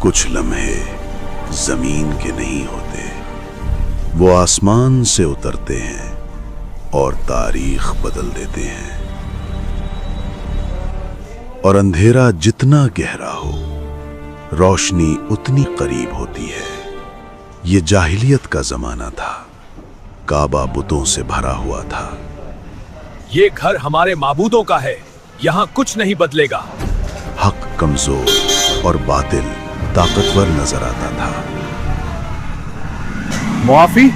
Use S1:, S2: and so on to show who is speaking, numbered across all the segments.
S1: कुछ लम्हे जमीन के नहीं होते, वो आसमान से उतरते हैं और तारीख बदल देते हैं। और अंधेरा जितना गहरा हो, रोशनी उतनी करीब होती है। ये जाहिलियत का जमाना था, काबा बुतों से भरा हुआ था।
S2: ये घर हमारे माबूदों का है, यहाँ कुछ नहीं बदलेगा।
S1: हक कमजोर और बातिल ताकतवर नजर आता था।
S2: मुआफी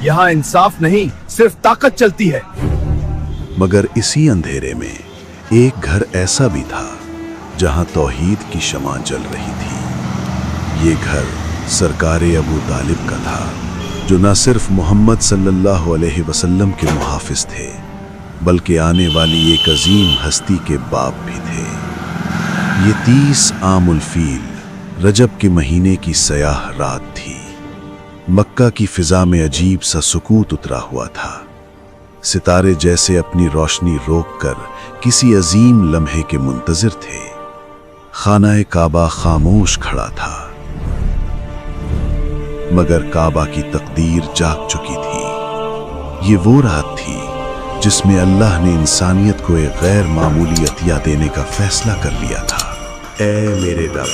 S2: यहाँ इंसाफ नहीं, सिर्फ ताकत चलती है।
S1: मगर इसी अंधेरे में एक घर ऐसा भी था जहां तौहीद की शमा जल रही थी। ये घर सरकारे अबू तालिब का था, जो न सिर्फ मोहम्मद सल्लल्लाहु अलैहि वसल्लम के मुहाफिज थे, बल्कि आने वाली एक अजीम हस्ती के बाप भी थे। ये 30 आमुल फील रजब के महीने की सयाह रात थी। मक्का की फिजा में अजीब सा सुकूत उतरा हुआ था। सितारे जैसे अपनी रोशनी रोककर किसी अजीम लम्हे के मुंतजिर थे। खाना काबा खामोश खड़ा था, मगर काबा की तकदीर जाग चुकी थी। ये वो रात थी जिसमें अल्लाह ने इंसानियत को एक गैर मामूली अतिया देने का फैसला कर लिया था।
S3: ऐ मेरे रब,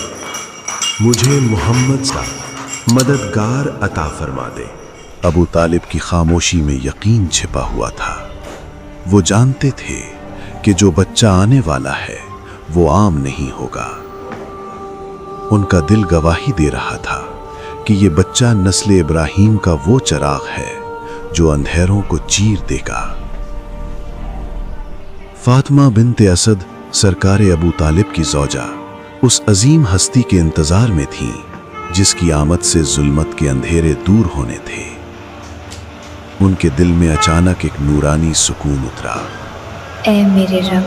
S3: मुझे मोहम्मद का मददगार अता फरमा दे।
S1: अबू तालिब की खामोशी में यकीन छिपा हुआ था। वो जानते थे कि जो बच्चा आने वाला है वो आम नहीं होगा। उनका दिल गवाही दे रहा था कि ये बच्चा नस्ल इब्राहीम का वो चिराग है जो अंधेरों को चीर देगा। फातिमा बिन्ते असद सरकारे अबू तालिब की ज़ौजा उस अजीम हस्ती के इंतजार में थी जिसकी आमद से जुल्मत के अंधेरे दूर होने थे। उनके दिल में अचानक एक नूरानी सुकून उतरा।
S4: ऐ मेरे रब,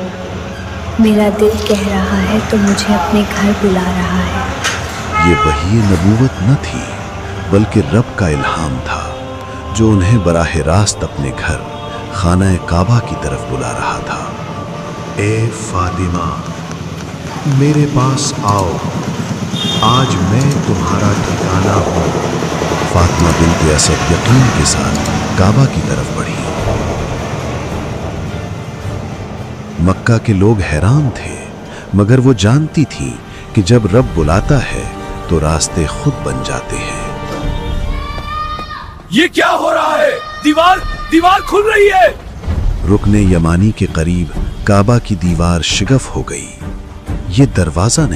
S4: मेरा दिल कह रहा है तो मुझे अपने घर बुला रहा है।
S1: ये वही नबूवत न थी, बल्कि रब का इल्हाम था जो उन्हें बराह रास्त अपने घर खाना काबा की तरफ बुला रहा था।
S3: ए फातिमा, मेरे पास आओ, आज मैं तुम्हारा ठिकाना हूँ।
S1: फातिमा बिन्ते असद यकीन के साथ काबा की तरफ बढ़ी। मक्का के लोग हैरान थे, मगर वो जानती थी कि जब रब बुलाता है तो रास्ते खुद बन जाते हैं।
S2: ये क्या हो रहा है? दीवार खुल रही है।
S1: रुकने यमानी के करीब काबा की दीवार शिगफ हो गई। ये दरवाजा नहीं